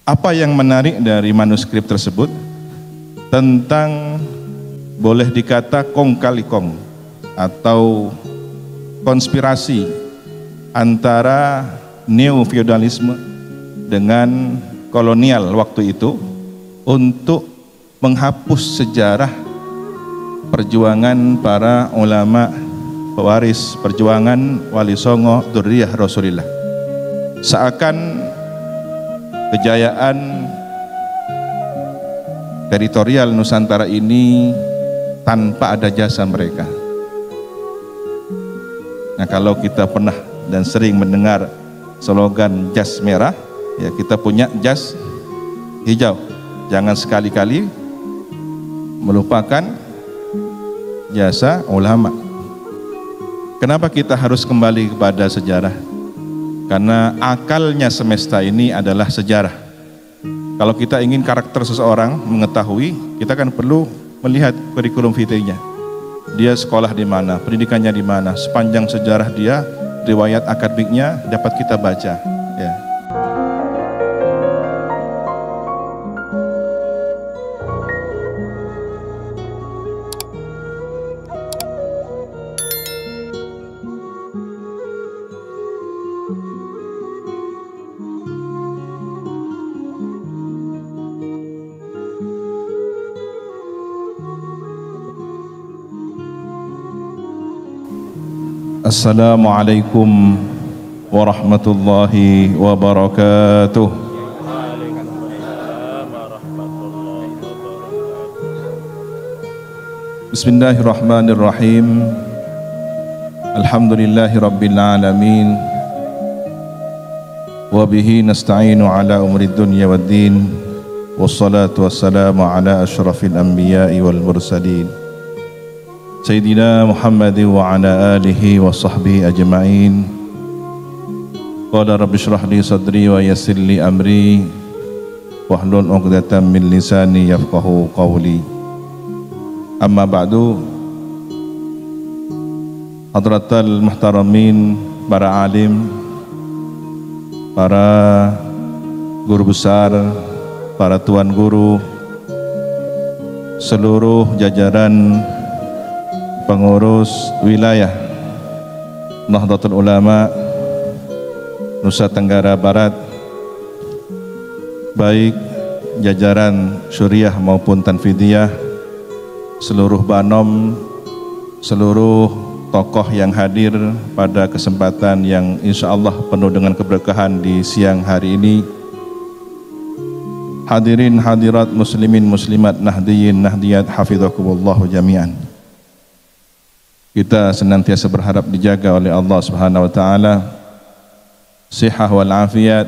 Apa yang menarik dari manuskrip tersebut? Tentang boleh dikata kong kali kong atau konspirasi antara neo-feudalisme dengan kolonial waktu itu untuk menghapus sejarah perjuangan para ulama pewaris perjuangan Wali Songo Dzurriyyah Rasulillah. Seakan kejayaan teritorial Nusantara ini tanpa ada jasa mereka. Nah, kalau kita pernah dan sering mendengar slogan jas merah, ya kita punya jas hijau. Jangan sekali-kali melupakan jasa ulama. Kenapa kita harus kembali kepada sejarah? Karena akalnya semesta ini adalah sejarah. Kalau kita ingin karakter seseorang mengetahui, kita kan perlu melihat kurikulum vitae-nya. Dia sekolah di mana, pendidikannya di mana, sepanjang sejarah dia, riwayat akademiknya dapat kita baca. Ya. Assalamualaikum warahmatullahi wabarakatuh. Bismillahirrahmanirrahim. Alhamdulillahi rabbil alamin. Wa bihi nasta'inu ala umuri dunya waddin. Wassalatu wassalamu ala asyrafil anbiya'i wal mursalin. Sayyidina Muhammad wa ala alihi wa sahbihi ajma'in. Qala rabbi shrah li sadri wa yassir li amri wahlul 'uqdatam min lisani yafqahu qawli. Amma ba'du. Hadratal muhtaramin, para alim, para guru besar, para tuan guru, seluruh jajaran pengurus wilayah Nahdlatul Ulama Nusa Tenggara Barat, baik jajaran Syuriah maupun Tanfidiyah, seluruh Banom, seluruh tokoh yang hadir pada kesempatan yang insya Allah penuh dengan keberkahan di siang hari ini. Hadirin hadirat muslimin muslimat nahdiyin nahdiyat hafizakumullahu jami'an. Kita senantiasa berharap dijaga oleh Allah Subhanahu wa taala sihah wal afiat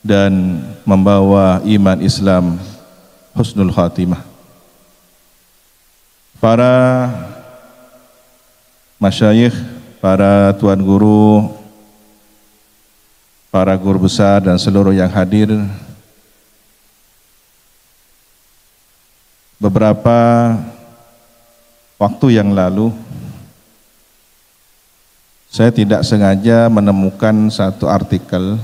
dan membawa iman Islam husnul khatimah. Para masyayikh, para tuan guru, para guru besar dan seluruh yang hadir, beberapa waktu yang lalu saya tidak sengaja menemukan satu artikel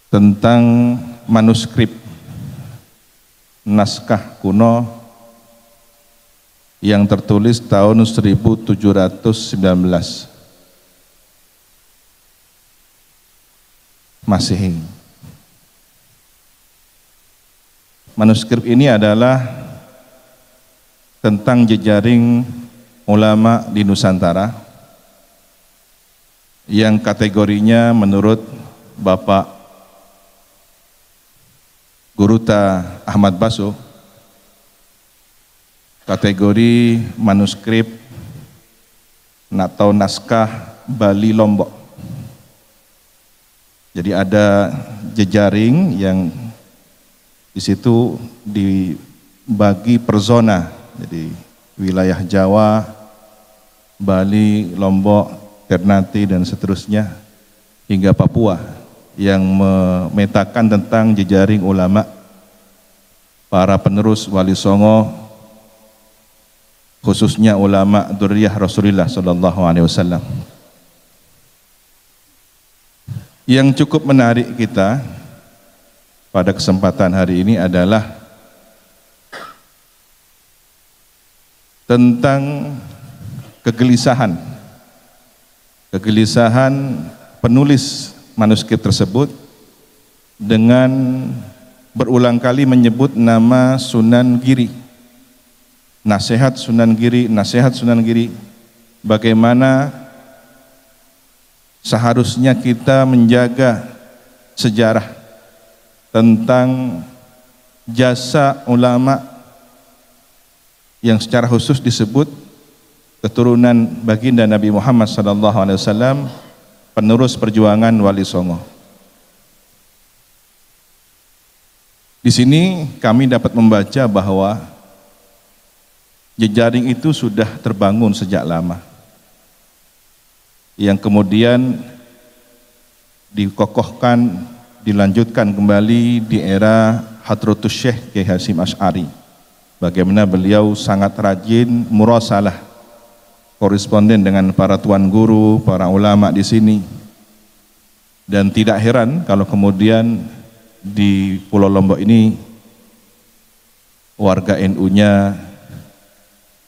tentang manuskrip naskah kuno yang tertulis tahun 1719 Masehi. Manuskrip ini adalah tentang jejaring ulama di Nusantara yang kategorinya menurut Bapak Guruta Ahmad Baso kategori manuskrip atau naskah Bali Lombok. Jadi ada jejaring yang di situ dibagi per zona. Jadi wilayah Jawa, Bali, Lombok, Ternate dan seterusnya hingga Papua yang memetakan tentang jejaring ulama para penerus Wali Songo, khususnya ulama Dzurriyyah Rasulillah sallallahu alaihi wasallam. Yang cukup menarik kita pada kesempatan hari ini adalah tentang kegelisahan penulis manuskrip tersebut dengan berulang kali menyebut nama Sunan Giri, nasihat Sunan Giri, bagaimana seharusnya kita menjaga sejarah tentang jasa ulama yang secara khusus disebut keturunan baginda Nabi Muhammad SAW, penerus perjuangan Wali Songo. Di sini kami dapat membaca bahwa jejaring itu sudah terbangun sejak lama, yang kemudian dikokohkan, dilanjutkan kembali di era Hadratus Syekh Kiai Hasyim Asy'ari. Bagaimana beliau sangat rajin murasalah, koresponden dengan para tuan guru, para ulama di sini. Dan tidak heran kalau kemudian di Pulau Lombok ini warga NU-nya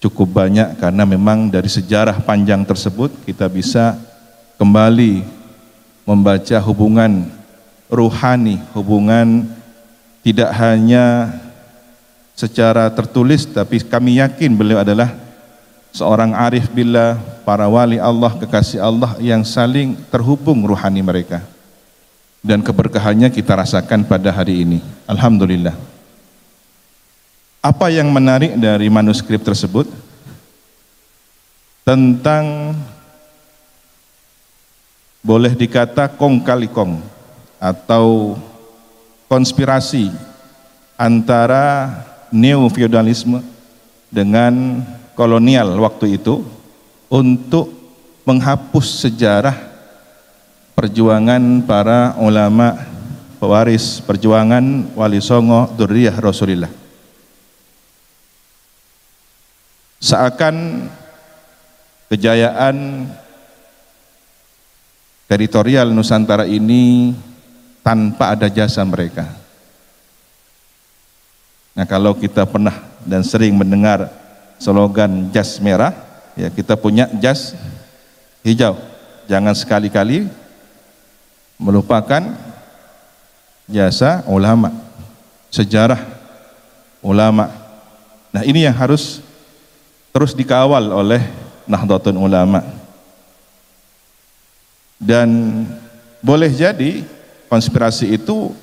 cukup banyak, karena memang dari sejarah panjang tersebut kita bisa kembali membaca hubungan ruhani, hubungan tidak hanya secara tertulis, tapi kami yakin beliau adalah seorang arif billah, para wali Allah, kekasih Allah yang saling terhubung ruhani mereka, dan keberkahannya kita rasakan pada hari ini. Alhamdulillah. Apa yang menarik dari manuskrip tersebut? Tentang, boleh dikata kong kali kong atau konspirasi antara neo-feudalisme dengan kolonial waktu itu untuk menghapus sejarah perjuangan para ulama pewaris perjuangan Wali Songo Dzurriyyah Rasulillah. Seakan kejayaan teritorial Nusantara ini tanpa ada jasa mereka. Nah, kalau kita pernah dan sering mendengar slogan jas merah, ya kita punya jas hijau. Jangan sekali-kali melupakan jasa ulama, sejarah ulama. Nah, ini yang harus terus dikawal oleh Nahdlatul Ulama. Dan boleh jadi konspirasi itu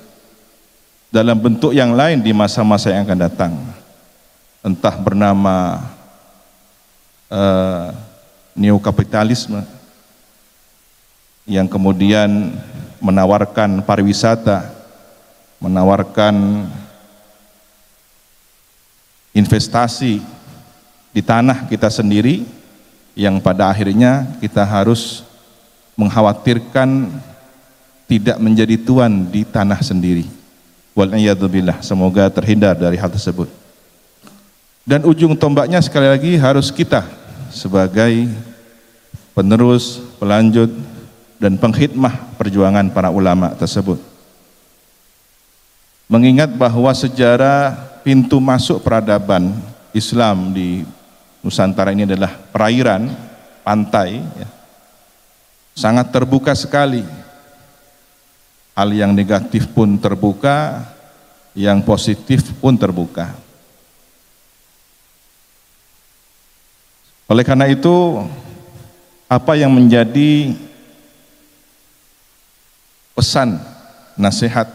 dalam bentuk yang lain di masa-masa yang akan datang, entah bernama neokapitalisme yang kemudian menawarkan pariwisata, menawarkan investasi di tanah kita sendiri, yang pada akhirnya kita harus mengkhawatirkan tidak menjadi tuan di tanah sendiri. Wal'iyadzubillah, semoga terhindar dari hal tersebut. Dan ujung tombaknya sekali lagi harus kita sebagai penerus, pelanjut, dan pengkhidmah perjuangan para ulama tersebut. Mengingat bahwa sejarah pintu masuk peradaban Islam di Nusantara ini adalah perairan, pantai, ya, sangat terbuka sekali. Hal yang negatif pun terbuka, yang positif pun terbuka. Oleh karena itu, apa yang menjadi pesan, nasihat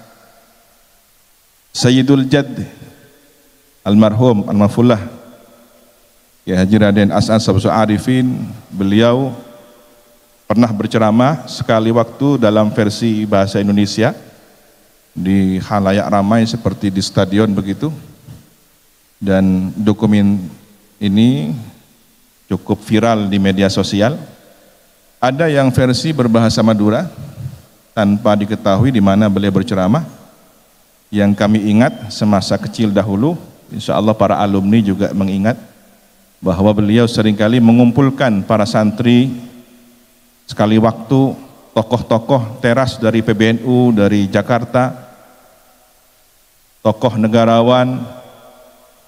Sayyidul Jadd almarhum Al-Mafullah Kiai Haji Raden As'ad Syamsul Arifin, beliau pernah berceramah sekali waktu dalam versi bahasa Indonesia di khalayak ramai seperti di stadion begitu, dan dokumen ini cukup viral di media sosial. Ada yang versi berbahasa Madura tanpa diketahui di mana beliau berceramah. Yang kami ingat semasa kecil dahulu, insya Allah para alumni juga mengingat bahwa beliau seringkali mengumpulkan para santri sekali waktu tokoh-tokoh teras dari PBNU, dari Jakarta, tokoh negarawan,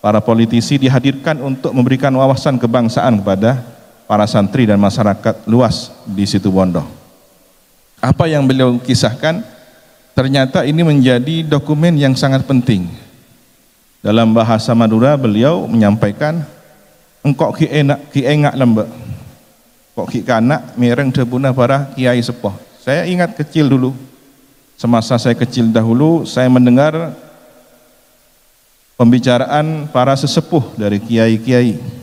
para politisi dihadirkan untuk memberikan wawasan kebangsaan kepada para santri dan masyarakat luas di Situbondo. Apa yang beliau kisahkan ternyata ini menjadi dokumen yang sangat penting. Dalam bahasa Madura beliau menyampaikan, engkok ki engak lembek, kok ki kanak mireng debuna para kiai sepuh. Saya ingat kecil dulu, semasa saya kecil dahulu saya mendengar pembicaraan para sesepuh dari kiai-kiai.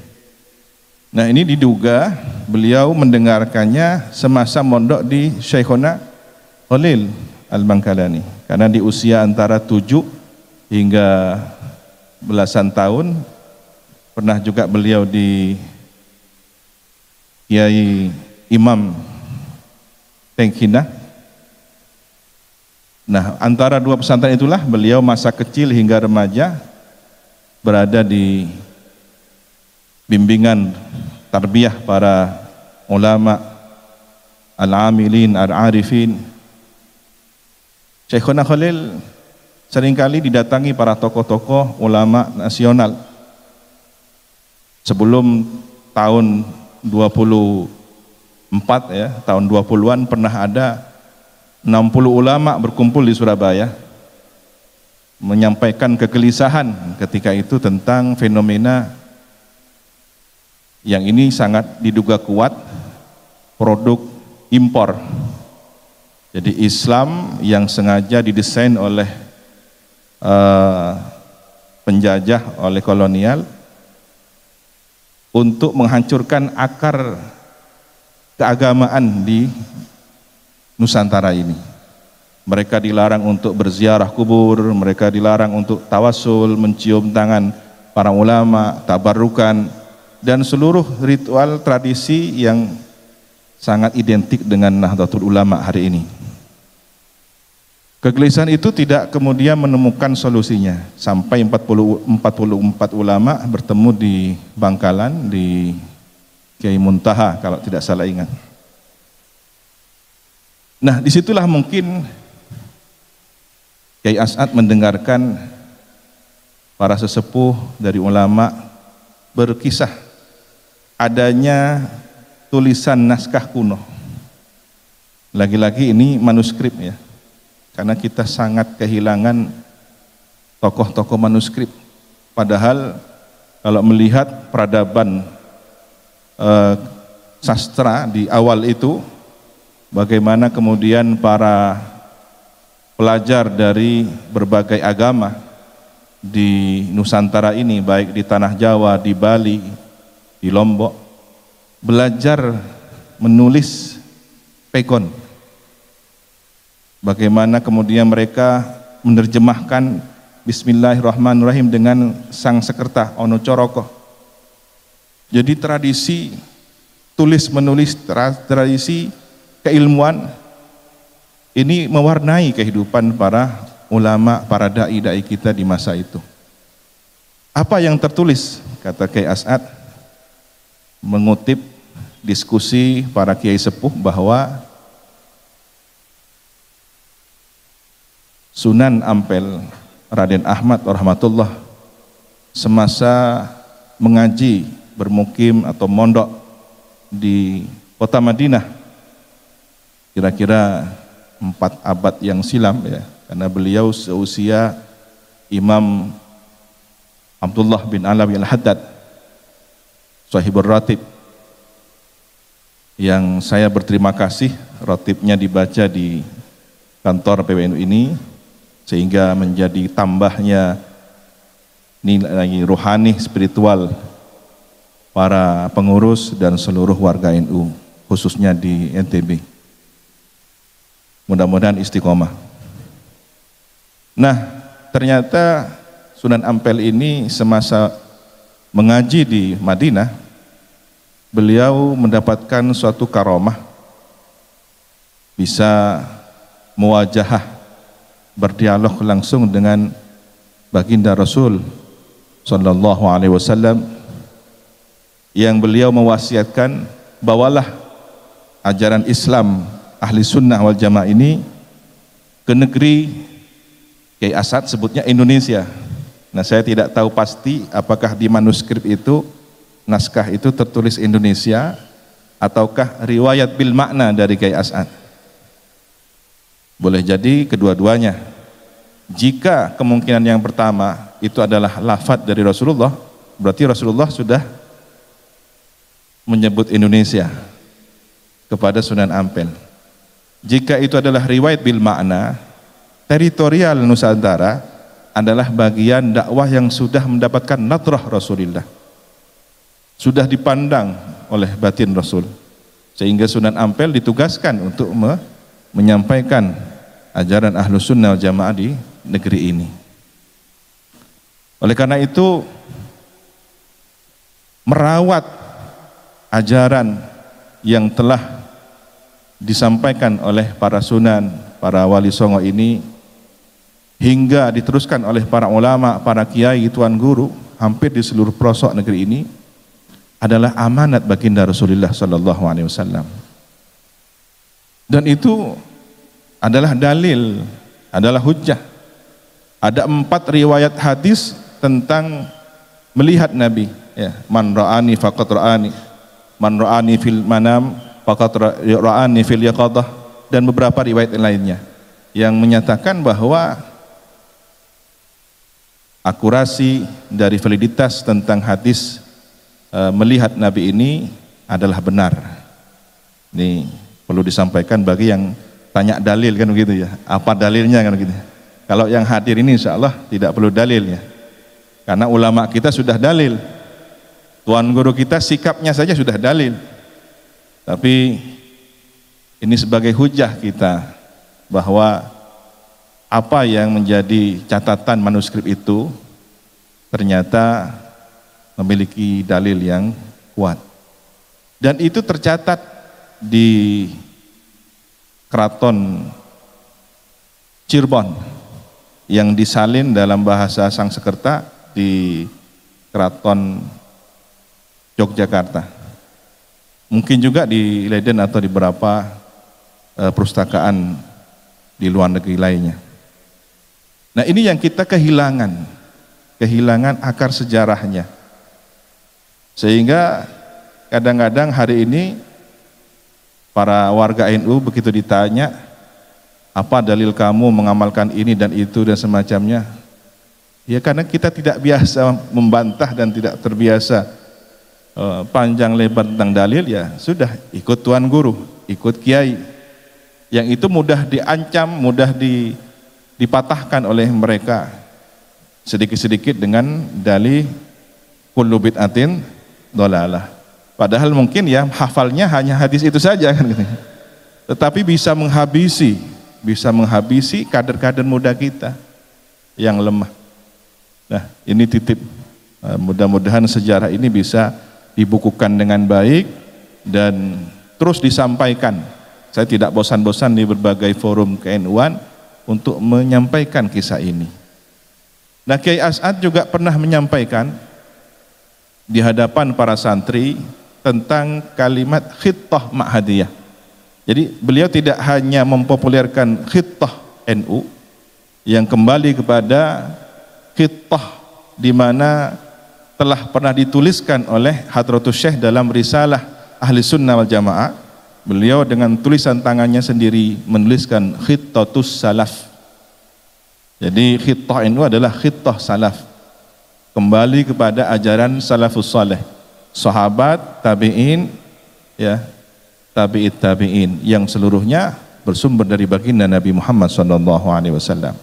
Nah, ini diduga beliau mendengarkannya semasa mondok di Syekhona Khalil Al-Bangkalani, karena di usia antara 7 hingga belasan tahun pernah juga beliau di Kiai Imam Tengkina. Nah, antara dua pesantren itulah beliau masa kecil hingga remaja berada di bimbingan tarbiyah para ulama al-amilin, al-arifin. Syekhona Khalil seringkali didatangi para tokoh-tokoh ulama nasional. Sebelum tahun 24 ya, tahun 20-an pernah ada 60 ulama berkumpul di Surabaya menyampaikan kegelisahan ketika itu tentang fenomena yang ini sangat diduga kuat produk impor. Jadi Islam yang sengaja didesain oleh penjajah, oleh kolonial untuk menghancurkan akar keagamaan di Nusantara ini. Mereka dilarang untuk berziarah kubur, mereka dilarang untuk tawasul, mencium tangan para ulama, tabarukan, dan seluruh ritual tradisi yang sangat identik dengan Nahdlatul Ulama hari ini. Kegelisahan itu tidak kemudian menemukan solusinya sampai 44 ulama bertemu di Bangkalan di Kiai Muntaha kalau tidak salah ingat. Nah, disitulah mungkin Kiai As'ad mendengarkan para sesepuh dari ulama berkisah adanya tulisan naskah kuno. Lagi-lagi ini manuskrip ya, karena kita sangat kehilangan tokoh-tokoh manuskrip. Padahal kalau melihat peradaban sastra di awal itu, bagaimana kemudian para pelajar dari berbagai agama di Nusantara ini, baik di Tanah Jawa, di Bali, di Lombok, belajar menulis pekon. Bagaimana kemudian mereka menerjemahkan Bismillahirrahmanirrahim dengan sang sekerta Ono Coroko. Jadi tradisi tulis menulis, tradisi keilmuan ini mewarnai kehidupan para ulama, para dai-dai kita di masa itu. Apa yang tertulis, kata Kiai As'ad, mengutip diskusi para kiai sepuh bahwa Sunan Ampel Raden Ahmad rahmatullah semasa mengaji, bermukim atau mondok di kota Madinah, kira-kira 4 abad yang silam ya, karena beliau seusia Imam Abdullah bin Alawi Al-Haddad, Sahibur Ratib, yang saya berterima kasih ratibnya dibaca di kantor PBNU ini, sehingga menjadi tambahnya nilai rohani spiritual para pengurus dan seluruh warga NU, khususnya di NTB. Mudah-mudahan istiqomah. Nah, ternyata Sunan Ampel ini semasa mengaji di Madinah, beliau mendapatkan suatu karomah, bisa muwajahah, berdialog langsung dengan baginda Rasul Sallallahu Alaihi Wasallam, yang beliau mewasiatkan, bawalah ajaran Islam ahli sunnah wal jamaah ini ke negeri Kiai As'ad, sebutnya Indonesia. Nah, saya tidak tahu pasti apakah di manuskrip itu, naskah itu tertulis Indonesia ataukah riwayat bil makna dari Kiai As'ad. Boleh jadi kedua-duanya. Jika kemungkinan yang pertama itu adalah lafadz dari Rasulullah, berarti Rasulullah sudah menyebut Indonesia kepada Sunan Ampel. Jika itu adalah riwayat bil makna, teritorial Nusantara adalah bagian dakwah yang sudah mendapatkan nadrah Rasulullah, sudah dipandang oleh batin Rasul, sehingga Sunan Ampel ditugaskan untuk menyampaikan ajaran Ahlus Sunnah wal Jamaah di negeri ini. Oleh karena itu, merawat ajaran yang telah disampaikan oleh para sunan, para wali songo ini, hingga diteruskan oleh para ulama, para kiai, tuan guru hampir di seluruh pelosok negeri ini, adalah amanat baginda Rasulullah sallallahu alaihi wasallam. Dan itu adalah dalil, adalah hujjah. Ada 4 riwayat hadis tentang melihat Nabi, ya, man ra'ani faqad ra'ani, man ra'ani fil manam faqad ra'ani fil yaqadah, dan beberapa riwayat lainnya yang menyatakan bahwa akurasi dari validitas tentang hadis melihat Nabi ini adalah benar. Ini perlu disampaikan bagi yang tanya dalil, kan begitu ya, apa dalilnya, kan begitu. Kalau yang hadir ini insya Allah tidak perlu dalilnya, karena ulama kita sudah dalil, tuan guru kita sikapnya saja sudah dalil. Tapi ini sebagai hujah kita bahwa apa yang menjadi catatan manuskrip itu ternyata memiliki dalil yang kuat, dan itu tercatat di Keraton Cirebon yang disalin dalam bahasa Sangsekerta di Keraton Yogyakarta, mungkin juga di Leiden atau di beberapa perpustakaan di luar negeri lainnya. Nah, ini yang kita kehilangan akar sejarahnya, sehingga kadang-kadang hari ini para warga NU begitu ditanya, apa dalil kamu mengamalkan ini dan itu dan semacamnya, ya karena kita tidak biasa membantah dan tidak terbiasa panjang lebar tentang dalil, ya sudah ikut tuan guru, ikut kiai, yang itu mudah diancam, mudah dipatahkan oleh mereka sedikit-sedikit dengan dalih kullu bid'atin dhalalah. Padahal mungkin ya hafalnya hanya hadis itu saja, kan gitu. Tetapi bisa menghabisi kader-kader muda kita yang lemah. Nah, ini titip, mudah-mudahan sejarah ini bisa dibukukan dengan baik dan terus disampaikan. Saya tidak bosan-bosan di berbagai forum KNU-an untuk menyampaikan kisah ini. Nah, Kiai As'ad juga pernah menyampaikan di hadapan para santri tentang kalimat khittah ma'hadiyah. Jadi beliau tidak hanya mempopulerkan khittah NU yang kembali kepada khittah di mana telah pernah dituliskan oleh Hadratus Syekh dalam risalah Ahli Sunnah wal Jamaah. Beliau dengan tulisan tangannya sendiri menuliskan khittatus salaf. Jadi khittah NU adalah khittah salaf, kembali kepada ajaran salafus saleh, sahabat, tabi'in, ya, tabi'it tabi'in, yang seluruhnya bersumber dari baginda Nabi Muhammad SAW.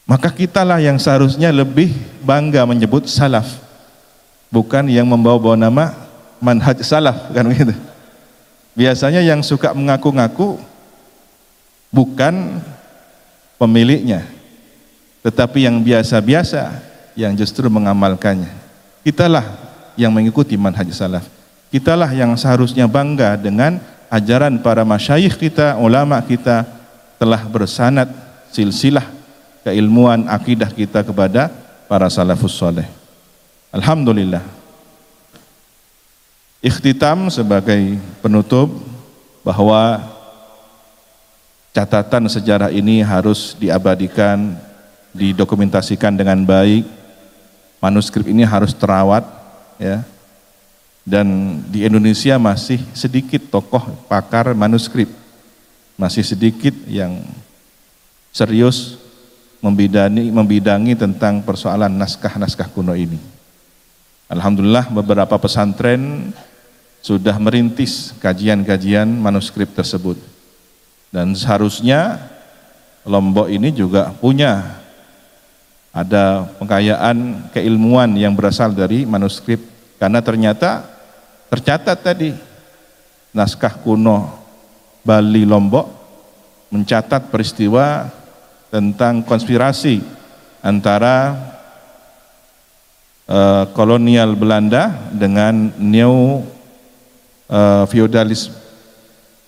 Maka kitalah yang seharusnya lebih bangga menyebut salaf, bukan yang membawa-bawa nama manhaj salaf, kan begitu. Biasanya yang suka mengaku-ngaku bukan pemiliknya, tetapi yang biasa-biasa yang justru mengamalkannya. Kitalah yang mengikuti manhaj salaf. Kitalah yang seharusnya bangga dengan ajaran para masyayikh kita, ulama kita, telah bersanad silsilah keilmuan akidah kita kepada para salafus saleh. Alhamdulillah. Ikhtitam sebagai penutup, bahwa catatan sejarah ini harus diabadikan, didokumentasikan dengan baik. Manuskrip ini harus terawat, ya. Dan di Indonesia masih sedikit tokoh pakar manuskrip, masih sedikit yang serius membidangi tentang persoalan naskah-naskah kuno ini. Alhamdulillah beberapa pesantren sudah merintis kajian-kajian manuskrip tersebut. Dan seharusnya Lombok ini juga punya ada pengkayaan keilmuan yang berasal dari manuskrip, karena ternyata tercatat tadi naskah kuno Bali Lombok mencatat peristiwa tentang konspirasi antara kolonial Belanda dengan neo feodalis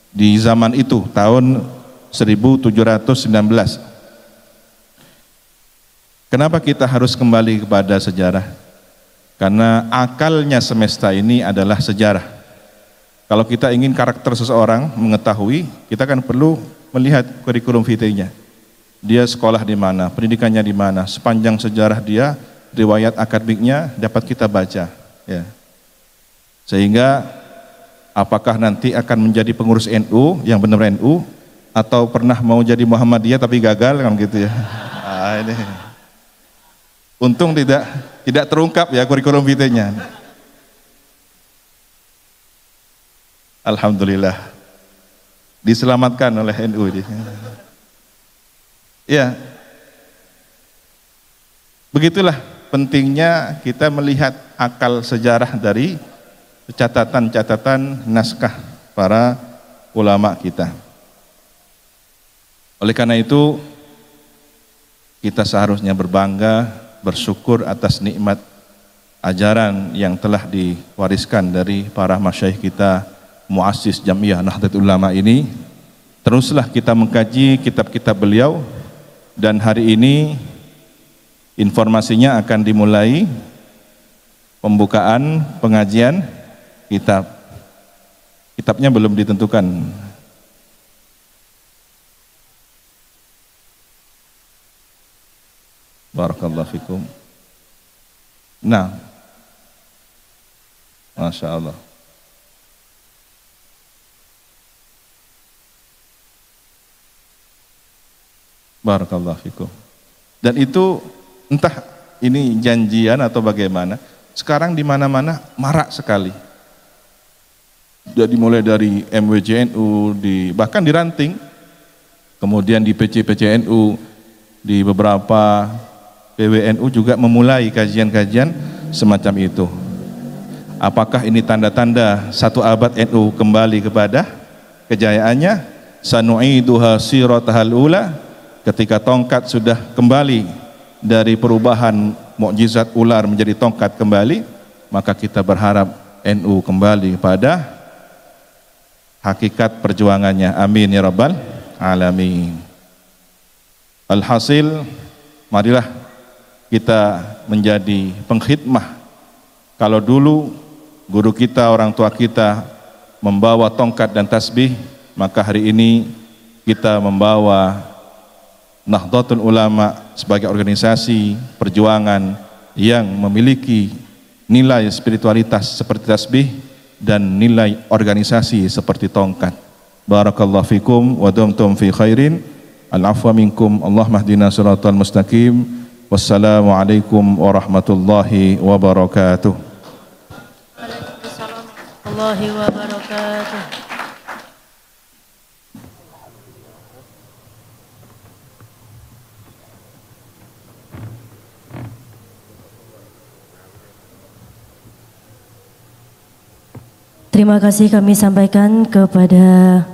di zaman itu tahun 1719. Kenapa kita harus kembali kepada sejarah? Karena akalnya semesta ini adalah sejarah. Kalau kita ingin karakter seseorang mengetahui, kita kan perlu melihat kurikulum vitae-nya. Dia sekolah di mana, pendidikannya di mana, sepanjang sejarah dia, riwayat akademiknya dapat kita baca. Ya. Sehingga apakah nanti akan menjadi pengurus NU yang benar NU, atau pernah mau jadi Muhammadiyah tapi gagal kan gitu ya. Ini. Untung tidak terungkap ya kurikulum vitae-nya. Alhamdulillah diselamatkan oleh NU ini. Ya, begitulah pentingnya kita melihat akal sejarah dari catatan-catatan naskah para ulama kita. Oleh karena itu kita seharusnya berbangga, bersyukur atas nikmat ajaran yang telah diwariskan dari para masyayikh kita, muassis Jamiah Nahdlatul Ulama ini. Teruslah kita mengkaji kitab-kitab beliau, dan hari ini informasinya akan dimulai pembukaan pengajian kitab. Kitabnya belum ditentukan. Barakallahu fikum. Nah, Masya Allah. Barakallahu fikum. Dan itu entah ini janjian atau bagaimana, sekarang di mana-mana marak sekali. Sudah dimulai dari MWJNU, bahkan di Ranting, kemudian di PC-PCNU, di beberapa PWNU juga memulai kajian-kajian semacam itu. Apakah ini tanda-tanda satu abad NU kembali kepada kejayaannya? Sanu'iduha siratahal ula, ketika tongkat sudah kembali dari perubahan mukjizat ular menjadi tongkat kembali, maka kita berharap NU kembali pada hakikat perjuangannya. Amin ya rabbal alamin. Alhasil, marilah kita menjadi pengkhidmah. Kalau dulu guru kita, orang tua kita membawa tongkat dan tasbih, maka hari ini kita membawa Nahdlatul Ulama sebagai organisasi perjuangan yang memiliki nilai spiritualitas seperti tasbih dan nilai organisasi seperti tongkat. Barakallahu fikum wa dumtum fi khairin. Al-afwa minkum. Allahumma hdina siratal mustaqim. Wassalamualaikum warahmatullahi wabarakatuh. Waalaikumsalam warahmatullahi wabarakatuh. Terima kasih kami sampaikan kepada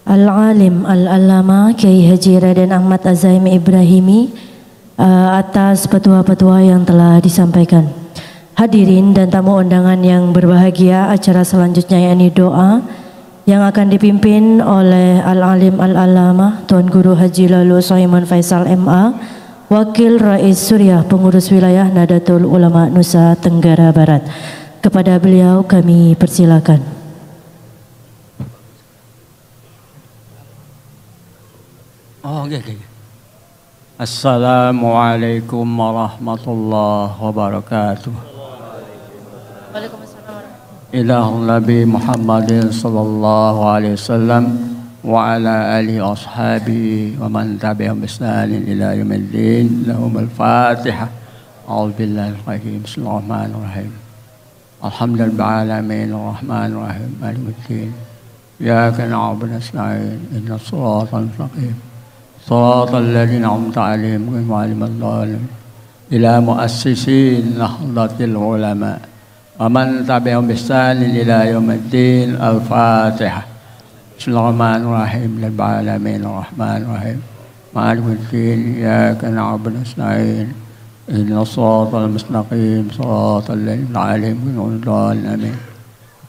Al-Alim Al-Allama Kiai Haji Raden Ahmad Az-Zaimi Ibrahimi atas petua-petua yang telah disampaikan. Hadirin dan tamu undangan yang berbahagia, acara selanjutnya yakni doa yang akan dipimpin oleh Al-Alim Al-Allama Tuan Guru Haji Lalu Sohiman Faisal MA, Wakil Rais Suriah Pengurus Wilayah Nahdlatul Ulama Nusa Tenggara Barat. Kepada beliau kami persilakan. Oh, oke. Assalamualaikum warahmatullahi wabarakatuh. Waalaikumsalam. Ilahun Nabi Muhammadin sallallahu alaihi wasallam wa ala alihi wa ashabihi wa man tabi'ahum bi ihsanin ila yaumiddin. Lahumul Fatihah. A'udzu billahi rajim. Bismillahirrahmanirrahim. Alhamdulillahi alamin arrahmanir rahim malikiddin. Iyyaka na'budu wa nasta'in. Ihdinas siratal mustaqim. صراط الذين أنعمت عليهم غير المغضوب عليهم إلى مؤسسين نهضة العلماء ومن تبعهم بإحسان إلى يوم الدين. الفاتحة. بسم الله الرحمن الرحيم. رب العالمين الرحمن الرحيم مالك الدين. إياك نعبد ونستعين اهدنا الصراط المستقيم صراط الذين أنعمت عليهم غير المغضوب عليهم.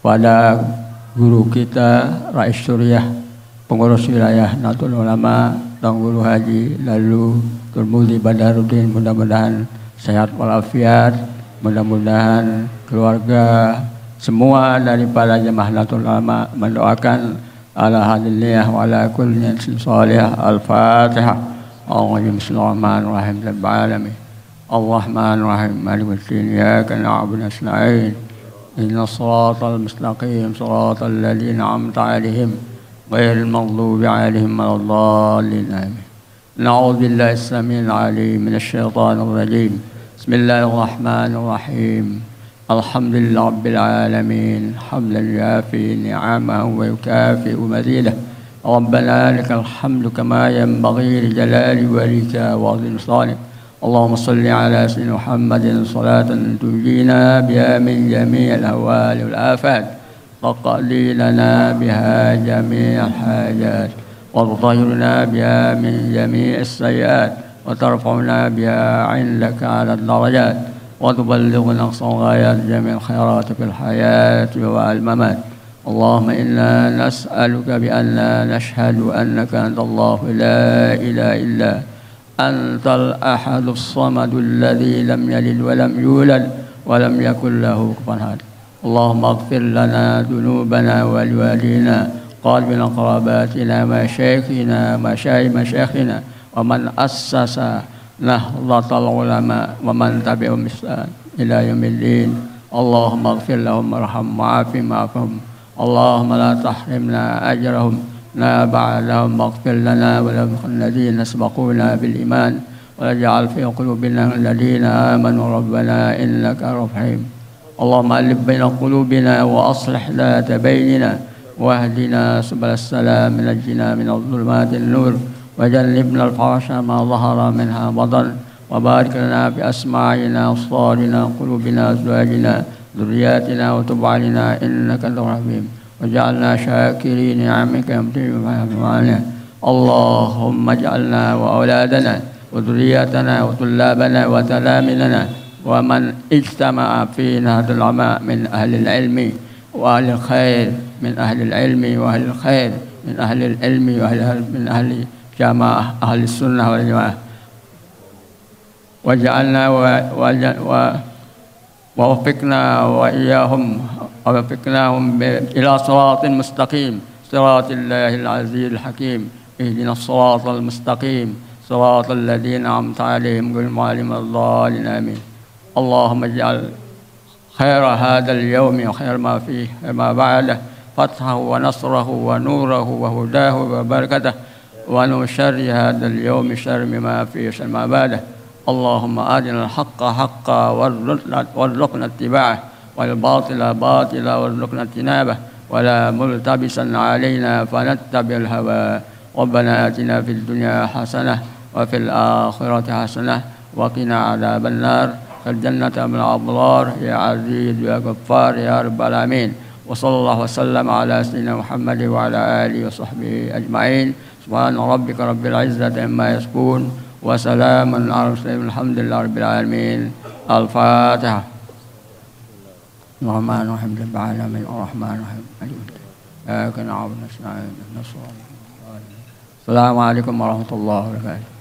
Kepada guru kita Rais Suriah, pengurus wilayah Nahdlatul Ulama, Tuan Guru Haji lalu Turmudi Badarudin, mudah-mudahan sehat walafiat, mudah-mudahan keluarga semua daripada jemaah Nahdlatul Ulama mendoakan ala hadiliyah wa ala kulli niyatin salihah. Al-Fatihah. Bismillahirrahmanirrahim. Rabbil alamin arrahmanir rahim malikiddin. Iyyaka na'budu wa nasta'in ihdinas siratal mustaqim siratal ladzina an'amta 'alaihim غير المغضوب عليهم ولا الضالين. آمين. نعوذ بالله السميع العليم من الشيطان الرجيم. بسم الله الرحمن الرحيم. الحمد لله رب العالمين حمدا يوافي نعمه ويكافئ مزيده. ربنا لك الحمد كما ينبغي لجلال وليك وعظيم سلطانك. اللهم صل على سيدنا محمد صلاة تنجينا بها من جميع الأهوال والآفات وقضي لنا بها جميع الحاجات وتطهرنا بها من جميع السيئات وترفعنا بها عندك على الدرجات وتبلغنا أقصى غايات جميع الخيرات في الحياة والممات. اللهم إنا نسألك بأننا نشهد أنك أنت الله لا إله إلا أنت الأحد الصمد الذي لم يلد ولم يولد ولم يكن له كفوا أحد. اللهم اغفر لنا ذنوبنا ولوالدينا قاربنا قراباتنا مشايخنا مشايخنا ومن أسس نهضة العلماء ومن تبعهم بإحسان إلى يوم الدين. اللهم اغفر لهم وارحمهم وعافهم واعفهم. اللهم لا تحرمنا أجرهم لا بعدهم واغفر لنا وللذين سبقونا بالإيمان واجعل في قلوبنا الذين آمنوا ربنا إنك رحيم. اللهم ألف بين قلوبنا وأصلح ذات بيننا واهدنا سبل السلام نجنا من الظلمات النور وجنبنا الفحش ما ظهر منها بطن وبارك لنا بأسماعنا أبصارنا قلوبنا أزواجنا ذرياتنا وتب علينا إنك أنت الرحيم وجعلنا شاكرين نعمك يمتعنا. اللهم اجعلنا وأولادنا وذرياتنا وطلابنا وتلامذنا ومن اجتمع في نهضة العلماء من أهل العلم وأهل الخير من أهل العلم وأهل الخير من أهل العلم من أهل جماعة أهل السنة والجماعة وجعلنا ووفقنا ووفقناهم إلى صراط مستقيم صراط الله العزيز الحكيم. اهدنا الصراط المستقيم صراط الذين أنعمت عليهم غير المغضوب الضالين. آمين. اللهم اجعل خير هذا اليوم وخير ما فيه وما بعده فتحه ونصره ونوره وهداه وبركته ومن شر هذا اليوم شر ما فيه وشر ما بعده. اللهم أرنا الحق حقا وارزقنا اتباعه والباطل باطلا وارزقنا اجتنابه ولا ملتبسا علينا فنتبع الهوى. ربنا آتنا في الدنيا حسنة وفي الآخرة حسنة وقنا عذاب النار. الجنة من الأبرار يا عزيز يا غفار يا رب العالمين. وصلى الله وسلم على سيدنا محمد وعلى آله وصحبه أجمعين. سبحان ربك رب العزة عما يصفون وسلام على المرسلين الحمد لله رب العالمين. الفاتحة. الرحمن الرحيم رب العالمين الرحمن الرحيم إياك نعبد ونستعين اهدنا الصراط المستقيم. السلام عليكم ورحمة الله وبركاته.